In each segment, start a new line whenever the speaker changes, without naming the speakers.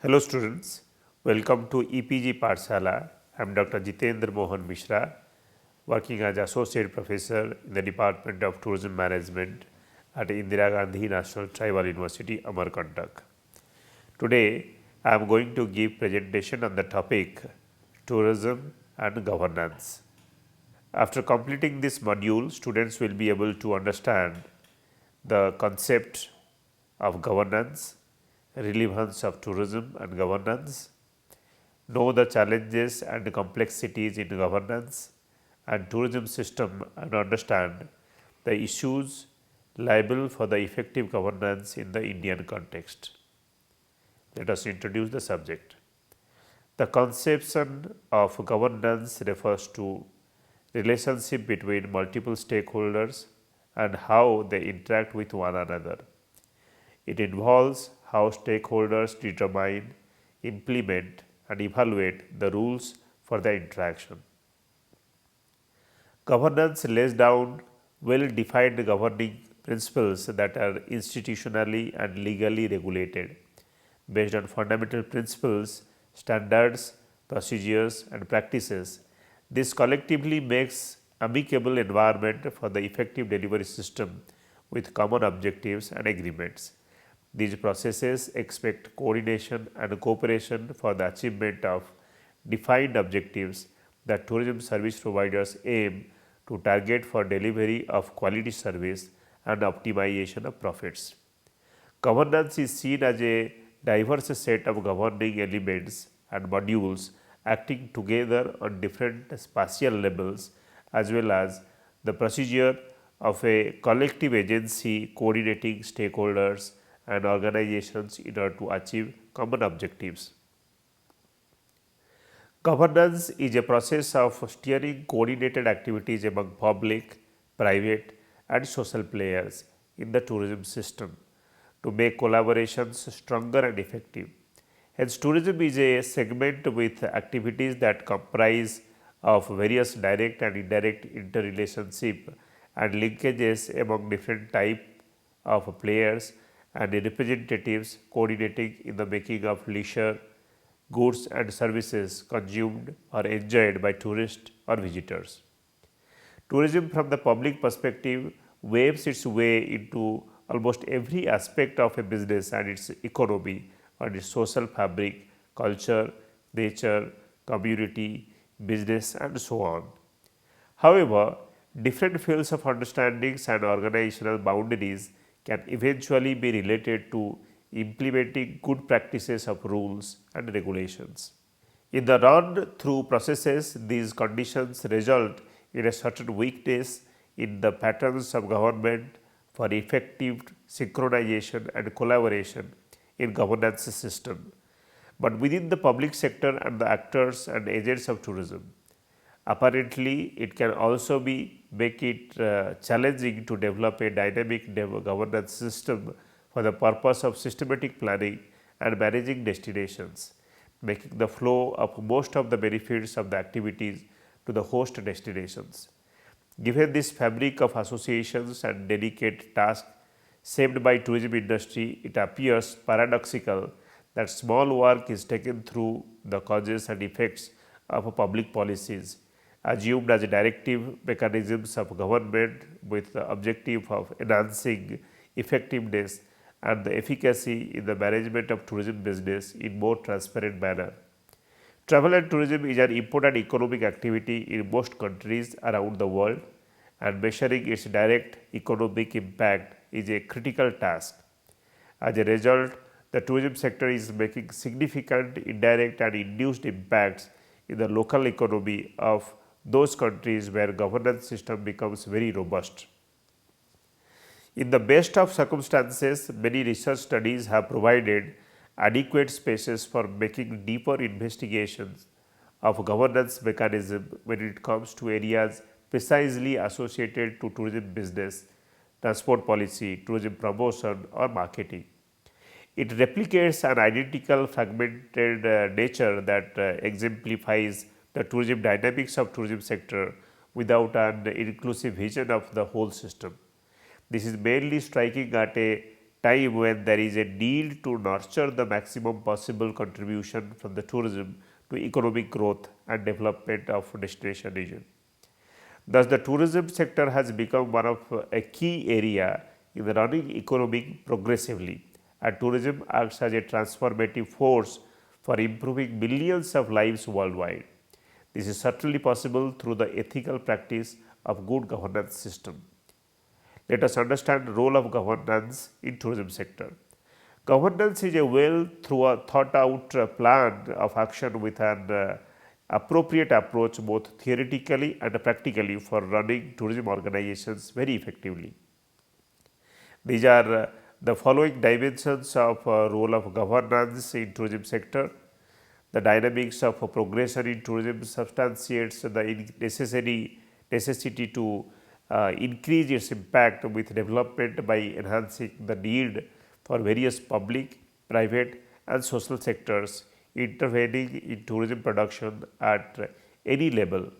Hello students, welcome to EPG Pathshala. I am Dr. Jitendra Mohan Mishra, working as Associate Professor in the Department of Tourism Management at Indira Gandhi National Tribal University, Amarkantak. Today, I am going to give presentation on the topic Tourism and Governance. After completing this module, students will be able to understand the concept of governance, relevance of tourism and governance, know the challenges and complexities in governance and tourism system, and understand the issues liable for the effective governance in the Indian context. Let us introduce the subject. The conception of governance refers to relationship between multiple stakeholders and how they interact with one another. It involves how stakeholders determine, implement and evaluate the rules for the interaction. Governance lays down well-defined governing principles that are institutionally and legally regulated based on fundamental principles, standards, procedures and practices. This collectively makes amicable environment for the effective delivery system with common objectives and agreements. These processes expect coordination and cooperation for the achievement of defined objectives that tourism service providers aim to target for delivery of quality service and optimization of profits. Governance is seen as a diverse set of governing elements and modules acting together on different spatial levels, as well as the procedure of a collective agency coordinating stakeholders and organizations in order to achieve common objectives. Governance is a process of steering coordinated activities among public, private and social players in the tourism system to make collaborations stronger and effective. Hence, tourism is a segment with activities that comprise of various direct and indirect interrelationship and linkages among different type of players and representatives coordinating in the making of leisure, goods and services consumed or enjoyed by tourists or visitors. Tourism from the public perspective waves its way into almost every aspect of a business and its economy and its social fabric, culture, nature, community, business and so on. However, different fields of understandings and organizational boundaries can eventually be related to implementing good practices of rules and regulations. In the run through processes, these conditions result in a certain weakness in the patterns of government for effective synchronization and collaboration in governance system, but within the public sector and the actors and agents of tourism. Apparently, it can also make it challenging to develop a dynamic governance system for the purpose of systematic planning and managing destinations, making the flow of most of the benefits of the activities to the host destinations. Given this fabric of associations and delicate tasks shaped by tourism industry, it appears paradoxical that small work is taken through the causes and effects of public policies assumed as directive mechanisms of government with the objective of enhancing effectiveness and the efficacy in the management of tourism business in more transparent manner. Travel and tourism is an important economic activity in most countries around the world, and measuring its direct economic impact is a critical task. As a result, the tourism sector is making significant indirect and induced impacts in the local economy of those countries where governance system becomes very robust. In the best of circumstances, many research studies have provided adequate spaces for making deeper investigations of governance mechanism when it comes to areas precisely associated to tourism business, transport policy, tourism promotion or marketing. It replicates an identical fragmented nature that exemplifies the tourism dynamics of tourism sector without an inclusive vision of the whole system. This is mainly striking at a time when there is a need to nurture the maximum possible contribution from the tourism to economic growth and development of destination region. Thus, the tourism sector has become one of a key area in the running economy progressively, and tourism acts as a transformative force for improving millions of lives worldwide. This is certainly possible through the ethical practice of good governance system. Let us understand the role of governance in tourism sector. Governance is a well thought out plan of action with an appropriate approach both theoretically and practically for running tourism organizations very effectively. These are the following dimensions of role of governance in tourism sector. The dynamics of progression in tourism substantiates the necessity to increase its impact with development by enhancing the need for various public, private and social sectors intervening in tourism production at any level.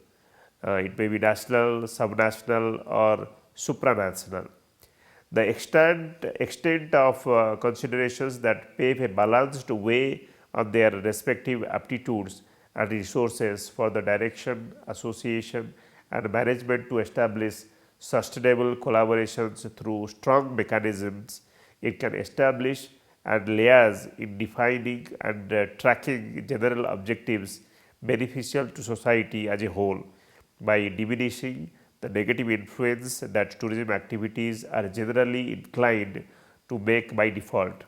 It may be national, subnational or supranational. The extent of considerations that pave a balanced way on their respective aptitudes and resources for the direction, association and management to establish sustainable collaborations through strong mechanisms it can establish and liaise in defining and tracking general objectives beneficial to society as a whole by diminishing the negative influence that tourism activities are generally inclined to make by default.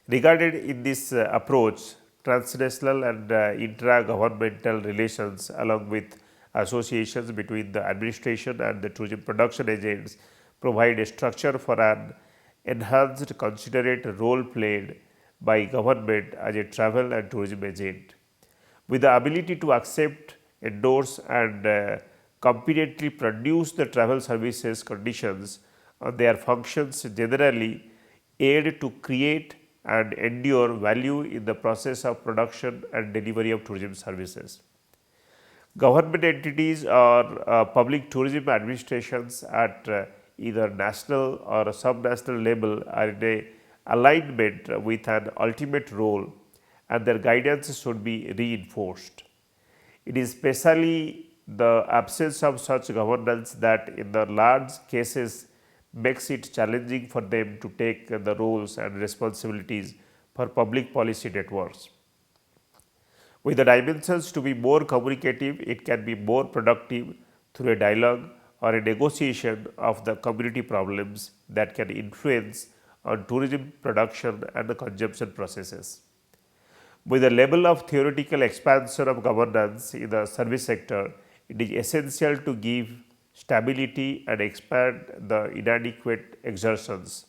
Regarded in this approach, transnational and intra-governmental relations along with associations between the administration and the tourism production agents provide a structure for an enhanced considerate role played by government as a travel and tourism agent. With the ability to accept, endorse and competently produce the travel services conditions on their functions generally aid to create and endure value in the process of production and delivery of tourism services. Government entities or public tourism administrations at either national or subnational level are in a alignment with an ultimate role and their guidance should be reinforced. It is especially the absence of such governance that in the large cases makes it challenging for them to take the roles and responsibilities for public policy networks. With the dimensions to be more communicative, it can be more productive through a dialogue or a negotiation of the community problems that can influence on tourism production and the consumption processes. With the level of theoretical expansion of governance in the service sector, it is essential to give stability and expand the inadequate exertions.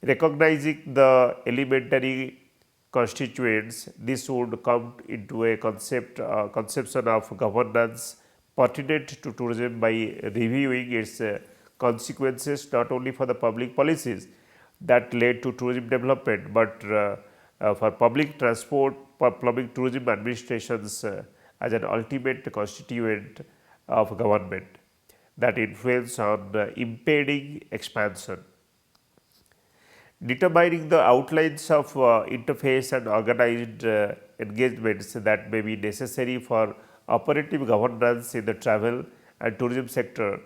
Recognizing the elementary constituents, this would come into a conception of governance pertinent to tourism by reviewing its consequences not only for the public policies that led to tourism development, but for public transport, public tourism administrations as an ultimate constituent of government that influence on impeding expansion. Determining the outlines of interface and organized engagements that may be necessary for operative governance in the travel and tourism sector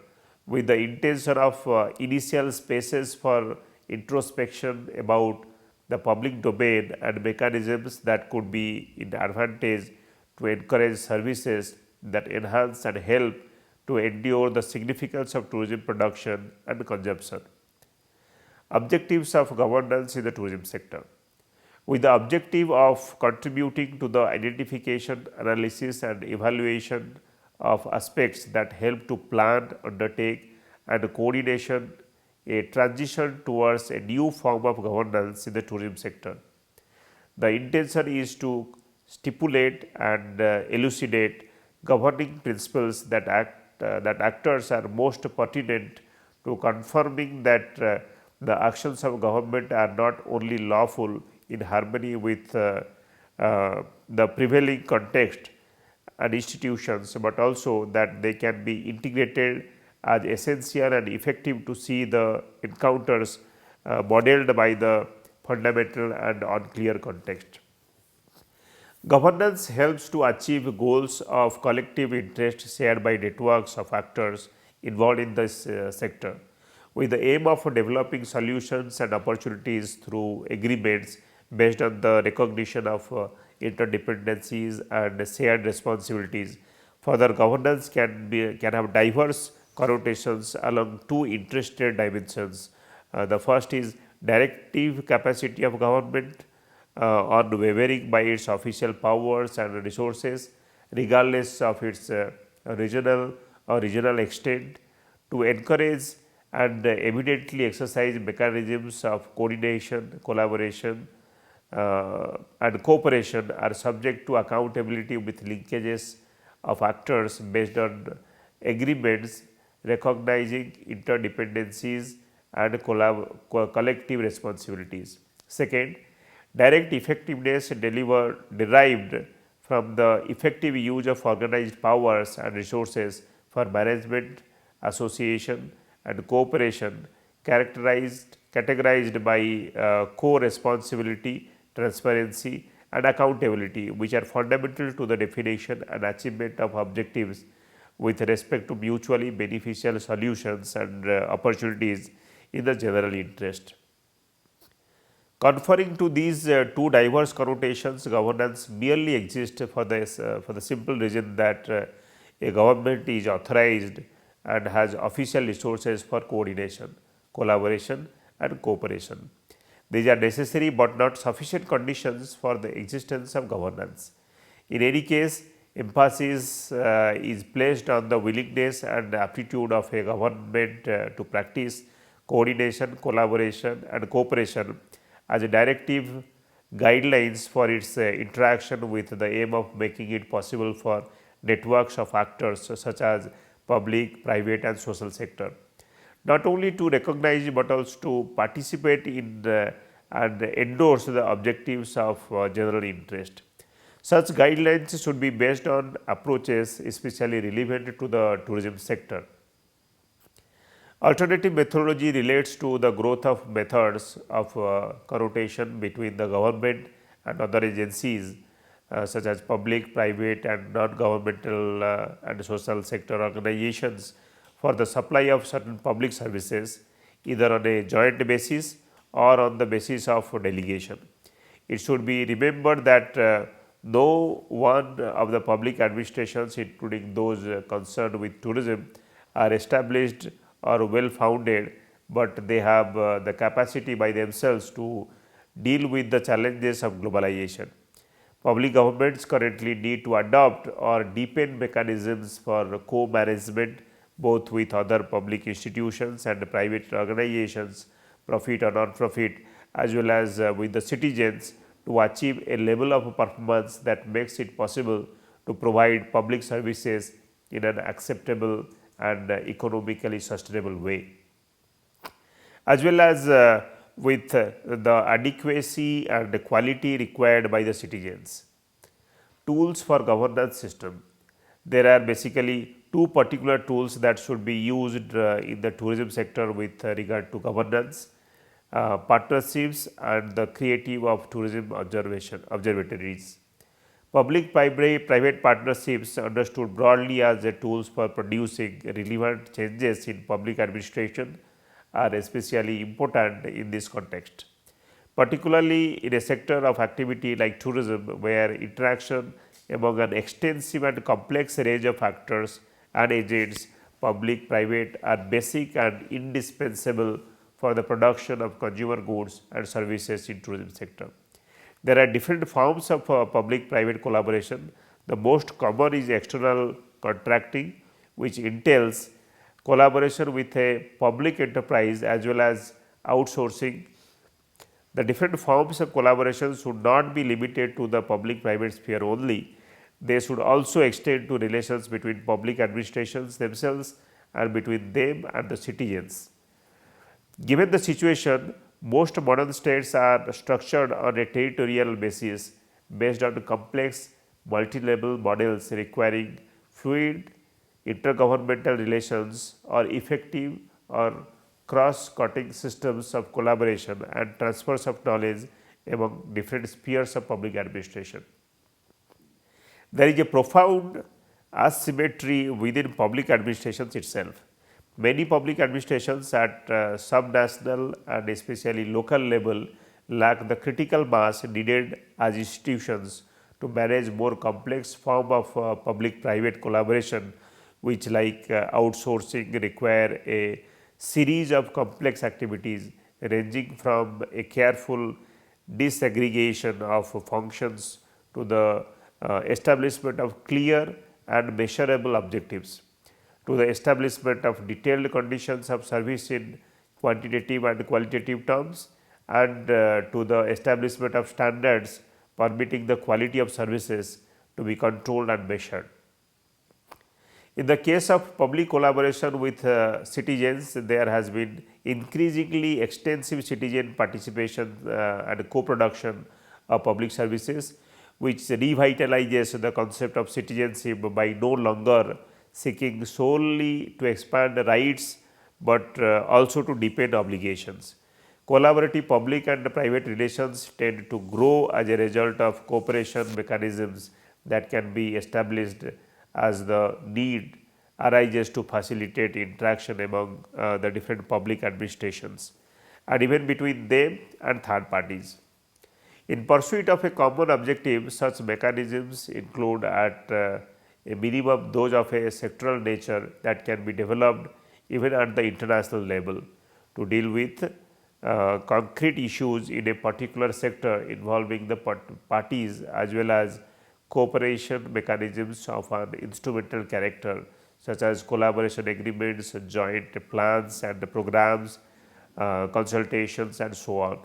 with the intention of initial spaces for introspection about the public domain and mechanisms that could be in advantage to encourage services that enhance and help to endure the significance of tourism production and consumption. Objectives of governance in the tourism sector. With the objective of contributing to the identification, analysis and evaluation of aspects that help to plan, undertake and coordination a transition towards a new form of governance in the tourism sector. The intention is to stipulate and elucidate governing principles that actors are most pertinent to confirming that the actions of government are not only lawful in harmony with the prevailing context and institutions, but also that they can be integrated as essential and effective to see the encounters modeled by the fundamental and unclear context. Governance helps to achieve goals of collective interest shared by networks of actors involved in this sector, with the aim of developing solutions and opportunities through agreements based on the recognition of interdependencies and shared responsibilities. Further, governance can have diverse connotations along two interested dimensions. The first is directive capacity of government on wavering by its official powers and resources, regardless of its regional extent, to encourage and evidently exercise mechanisms of coordination, collaboration, and cooperation are subject to accountability with linkages of actors based on agreements recognizing interdependencies and collective responsibilities. Second, direct effectiveness derived from the effective use of organized powers and resources for management, association, and cooperation, categorized by co-responsibility, transparency, and accountability, which are fundamental to the definition and achievement of objectives with respect to mutually beneficial solutions and opportunities in the general interest. Conferring to these two diverse connotations, governance merely exists for the simple reason that a government is authorized and has official resources for coordination, collaboration, and cooperation. These are necessary but not sufficient conditions for the existence of governance. In any case, emphasis is placed on the willingness and aptitude of a government to practice coordination, collaboration, and cooperation as a directive guidelines for its interaction, with the aim of making it possible for networks of actors such as public, private, and social sector not only to recognize but also to participate in and endorse the objectives of general interest. Such guidelines should be based on approaches especially relevant to the tourism sector. Alternative methodology relates to the growth of methods of connotation between the government and other agencies such as public, private, and non-governmental and social sector organizations for the supply of certain public services, either on a joint basis or on the basis of delegation. It should be remembered that no one of the public administrations, including those concerned with tourism, are established or well founded, but they have the capacity by themselves to deal with the challenges of globalization. Public governments currently need to adopt or deepen mechanisms for co-management both with other public institutions and private organizations, profit or non-profit, as well as with the citizens, to achieve a level of performance that makes it possible to provide public services in an acceptable and economically sustainable way, as well as with the adequacy and the quality required by the citizens. Tools for governance system. There are basically two particular tools that should be used in the tourism sector with regard to governance: partnerships and the creative of tourism observatories. Public-private partnerships, understood broadly as the tools for producing relevant changes in public administration, are especially important in this context, particularly in a sector of activity like tourism, where interaction among an extensive and complex range of actors and agents, public, private, are basic and indispensable for the production of consumer goods and services in tourism sector. There are different forms of public-private collaboration. The most common is external contracting, which entails collaboration with a public enterprise as well as outsourcing. The different forms of collaboration should not be limited to the public-private sphere only. They should also extend to relations between public administrations themselves and between them and the citizens. Given the situation, most modern states are structured on a territorial basis based on complex multi-level models requiring fluid intergovernmental relations or effective or cross-cutting systems of collaboration and transfers of knowledge among different spheres of public administration. There is a profound asymmetry within public administrations itself. Many public administrations at subnational and especially local level lack the critical mass needed as institutions to manage more complex form of public-private collaboration, which like outsourcing require a series of complex activities ranging from a careful disaggregation of functions to the establishment of clear and measurable objectives, to the establishment of detailed conditions of service in quantitative and qualitative terms, and to the establishment of standards permitting the quality of services to be controlled and measured. In the case of public collaboration with citizens, there has been increasingly extensive citizen participation and co-production of public services, which revitalizes the concept of citizenship by no longer seeking solely to expand rights, but also to deepen obligations. Collaborative public and private relations tend to grow as a result of cooperation mechanisms that can be established as the need arises to facilitate interaction among the different public administrations and even between them and third parties. In pursuit of a common objective, such mechanisms include at a minimum those of a sectoral nature that can be developed even at the international level to deal with concrete issues in a particular sector involving the parties, as well as cooperation mechanisms of an instrumental character such as collaboration agreements, joint plans and programs, consultations and so on.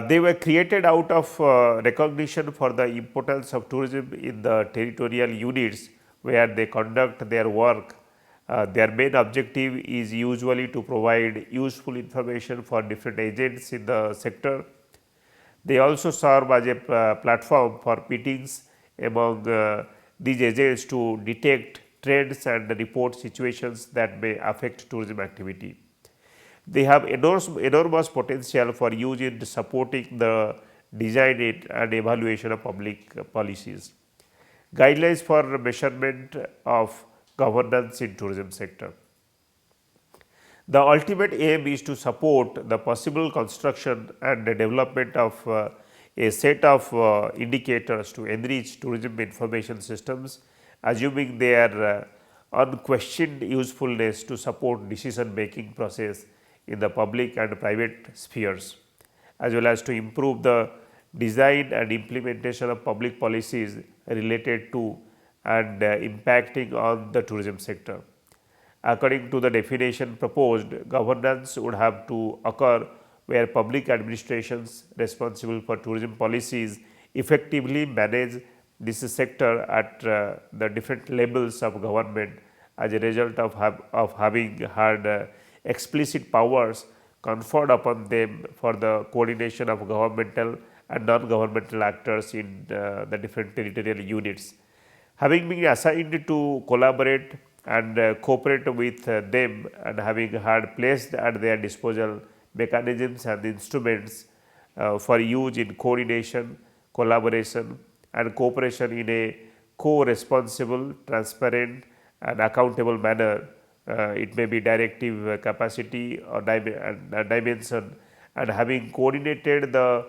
They were created out of recognition for the importance of tourism in the territorial units where they conduct their work. Their main objective is usually to provide useful information for different agents in the sector. They also serve as a platform for meetings among these agents to detect trends and report situations that may affect tourism activity. They have enormous potential for use in supporting the design and evaluation of public policies. Guidelines for measurement of governance in tourism sector. The ultimate aim is to support the possible construction and the development of a set of indicators to enrich tourism information systems, assuming their unquestioned usefulness to support decision making process in the public and private spheres, as well as to improve the design and implementation of public policies related to and impacting on the tourism sector. According to the definition proposed, governance would have to occur where public administrations responsible for tourism policies effectively manage this sector at the different levels of government as a result of having had explicit powers conferred upon them for the coordination of governmental and non-governmental actors in the different territorial units. Having been assigned to collaborate and cooperate with them, and having had placed at their disposal mechanisms and instruments for use in coordination, collaboration and cooperation in a co-responsible, transparent and accountable manner, it may be directive capacity or dimension, and having coordinated the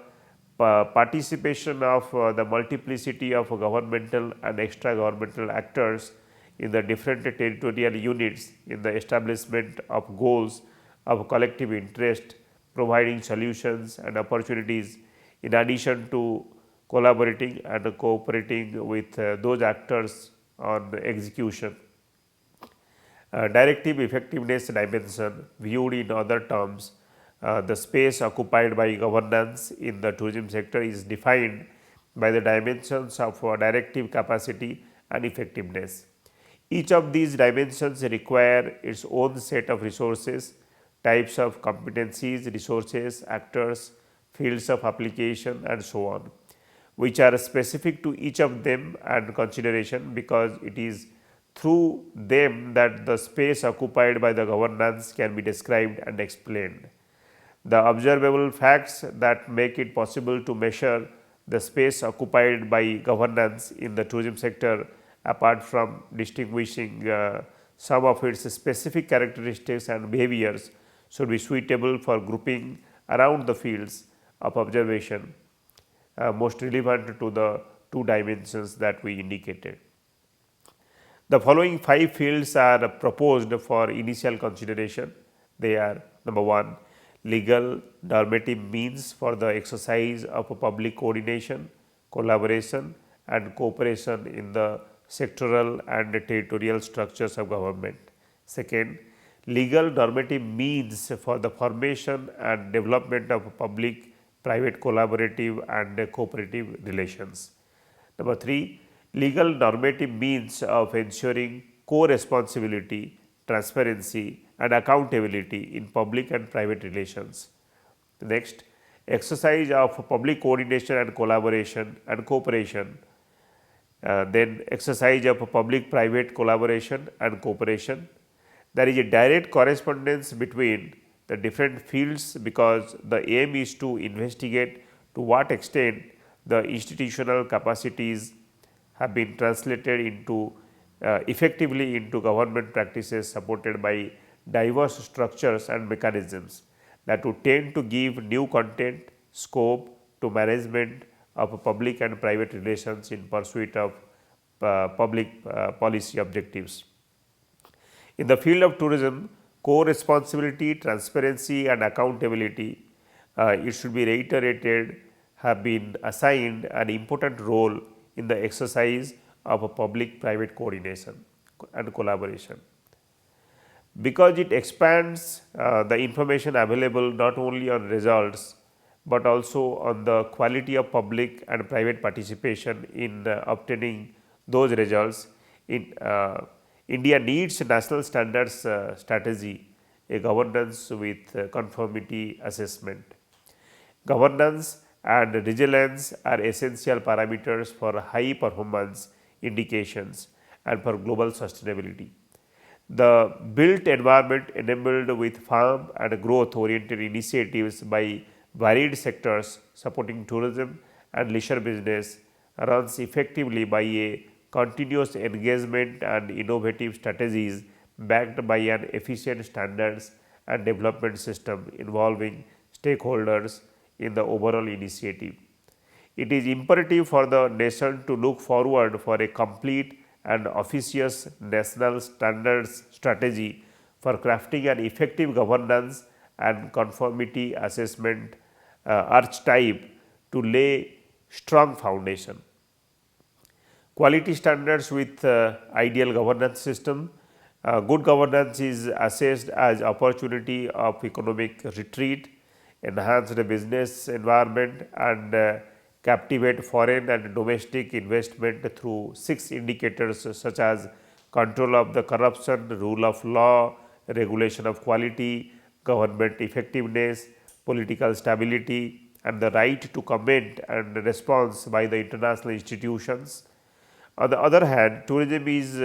participation of the multiplicity of governmental and extra governmental actors in the different territorial units in the establishment of goals of collective interest, providing solutions and opportunities in addition to collaborating and cooperating with those actors on execution. Directive effectiveness dimension, viewed in other terms, the space occupied by governance in the tourism sector is defined by the dimensions of directive capacity and effectiveness. Each of these dimensions require its own set of resources, types of competencies, resources, actors, fields of application and so on, which are specific to each of them and consideration, because it is through them that the space occupied by the governance can be described and explained. The observable facts that make it possible to measure the space occupied by governance in the tourism sector, apart from distinguishing some of its specific characteristics and behaviors, should be suitable for grouping around the fields of observation most relevant to the two dimensions that we indicated. The following 5 fields are proposed for initial consideration. They are: number 1, legal normative means for the exercise of public coordination, collaboration and cooperation in the sectoral and territorial structures of government. Second, legal normative means for the formation and development of public private collaborative and cooperative relations. Number 3, legal normative means of ensuring co-responsibility, transparency and accountability in public and private relations. Next, exercise of public coordination and collaboration and cooperation. Then exercise of public private collaboration and cooperation. There is a direct correspondence between the different fields, because the aim is to investigate to what extent the institutional capacities have been translated into effectively into government practices supported by diverse structures and mechanisms that would tend to give new content, scope to management of public and private relations in pursuit of public policy objectives. In the field of tourism, co-responsibility, transparency and accountability, it should be reiterated, have been assigned an important role in the exercise of a public private coordination and collaboration, because it expands the information available not only on results, but also on the quality of public and private participation in obtaining those results. India needs national standards strategy, a governance with conformity assessment. Governance and resilience are essential parameters for high performance indications and for global sustainability. The built environment enabled with farm and growth oriented initiatives by varied sectors supporting tourism and leisure business runs effectively by a continuous engagement and innovative strategies backed by an efficient standards and development system involving stakeholders in the overall initiative. It is imperative for the nation to look forward for a complete and officious national standards strategy for crafting an effective governance and conformity assessment archetype to lay strong foundation. Quality standards with ideal governance system. Good governance is assessed as opportunity of economic retreat, enhance the business environment and captivate foreign and domestic investment through 6 indicators such as control of the corruption, rule of law, regulation of quality, government effectiveness, political stability and the right to comment and response by the international institutions. On the other hand, tourism is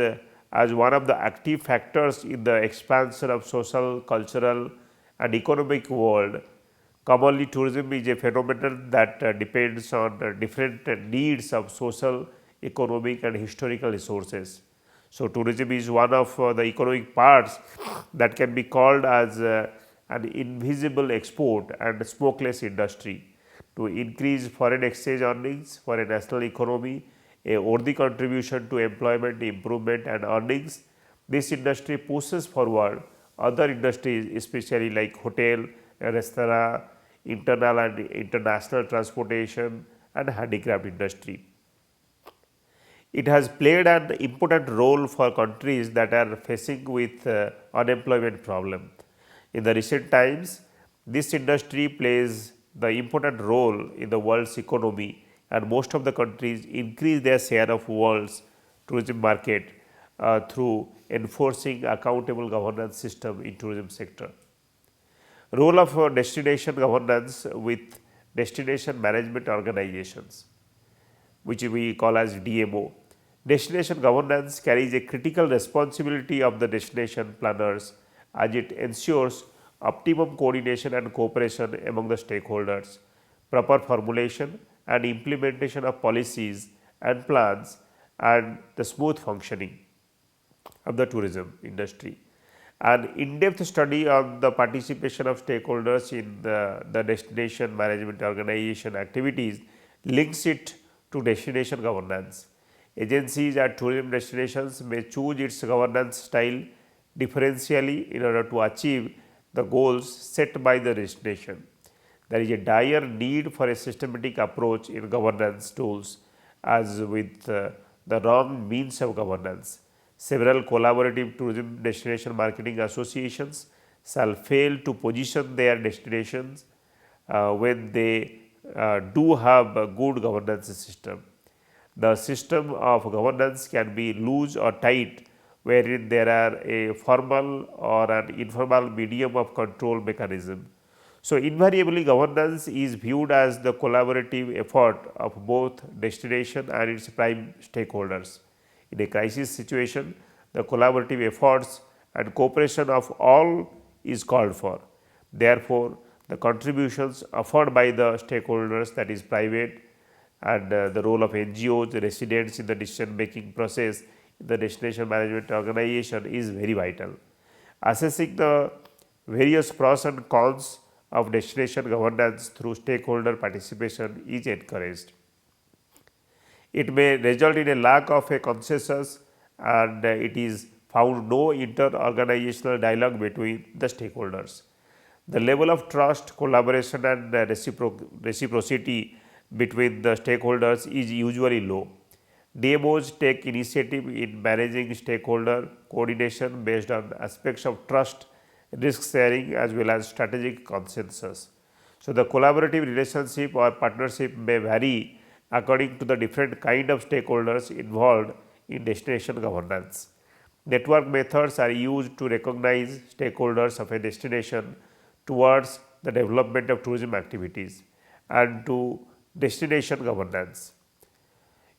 as one of the active factors in the expansion of social, cultural and economic world. Commonly, tourism is a phenomenon that depends on different needs of social, economic and historical resources. So, tourism is one of the economic parts that can be called as an invisible export and smokeless industry to increase foreign exchange earnings for a national economy, a worthy contribution to employment improvement and earnings. This industry pushes forward other industries, especially like hotel, restaurant, internal and international transportation and handicraft industry. It has played an important role for countries that are facing with unemployment problem. In the recent times, this industry plays the important role in the world's economy, and most of the countries increase their share of world's tourism market through enforcing accountable governance system in tourism sector. Role of destination governance with destination management organizations, which we call as DMO. Destination governance carries a critical responsibility of the destination planners as it ensures optimum coordination and cooperation among the stakeholders, proper formulation and implementation of policies and plans, and the smooth functioning of the tourism industry. An in-depth study on the participation of stakeholders in the destination management organization activities links it to destination governance. Agencies at tourism destinations may choose its governance style differentially in order to achieve the goals set by the destination. There is a dire need for a systematic approach in governance tools as with the wrong means of governance. Several collaborative tourism destination marketing associations shall fail to position their destinations when they do have a good governance system. The system of governance can be loose or tight, wherein there are a formal or an informal medium of control mechanism. So, invariably governance is viewed as the collaborative effort of both destination and its prime stakeholders. In a crisis situation, the collaborative efforts and cooperation of all is called for. Therefore, the contributions offered by the stakeholders, that is private, and the role of NGOs, residents in the decision making process in the destination management organization is very vital. Assessing the various pros and cons of destination governance through stakeholder participation is encouraged. It may result in a lack of a consensus, and it is found no inter-organizational dialogue between the stakeholders. The level of trust, collaboration and reciprocity between the stakeholders is usually low. DMOs take initiative in managing stakeholder coordination based on aspects of trust, risk sharing as well as strategic consensus. So, the collaborative relationship or partnership may vary according to the different kind of stakeholders involved in destination governance. Network methods are used to recognize stakeholders of a destination towards the development of tourism activities and to destination governance.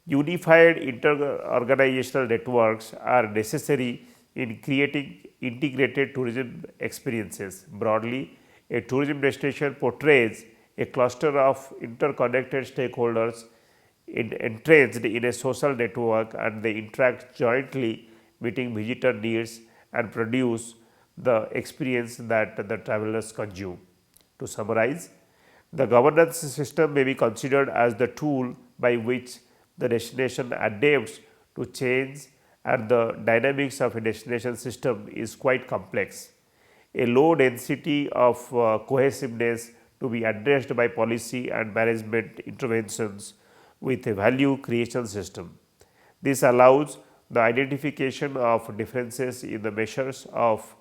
Unified inter-organizational networks are necessary in creating integrated tourism experiences. Broadly, a tourism destination portrays a cluster of interconnected stakeholders entrenched in a social network, and they interact jointly, meeting visitor needs and produce the experience that the travelers consume. To summarize, the governance system may be considered as the tool by which the destination adapts to change, and the dynamics of a destination system is quite complex. A low density of cohesiveness to be addressed by policy and management interventions with a value creation system. This allows the identification of differences in the measures of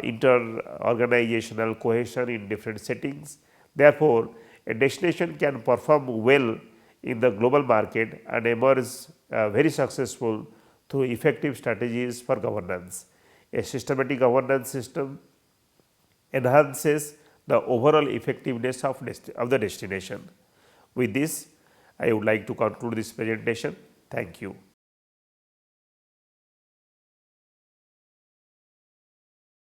inter-organizational cohesion in different settings. Therefore, a destination can perform well in the global market and emerge very successful through effective strategies for governance. A systematic governance system enhances the overall effectiveness of the destination. With this, I would like to conclude this presentation. Thank you.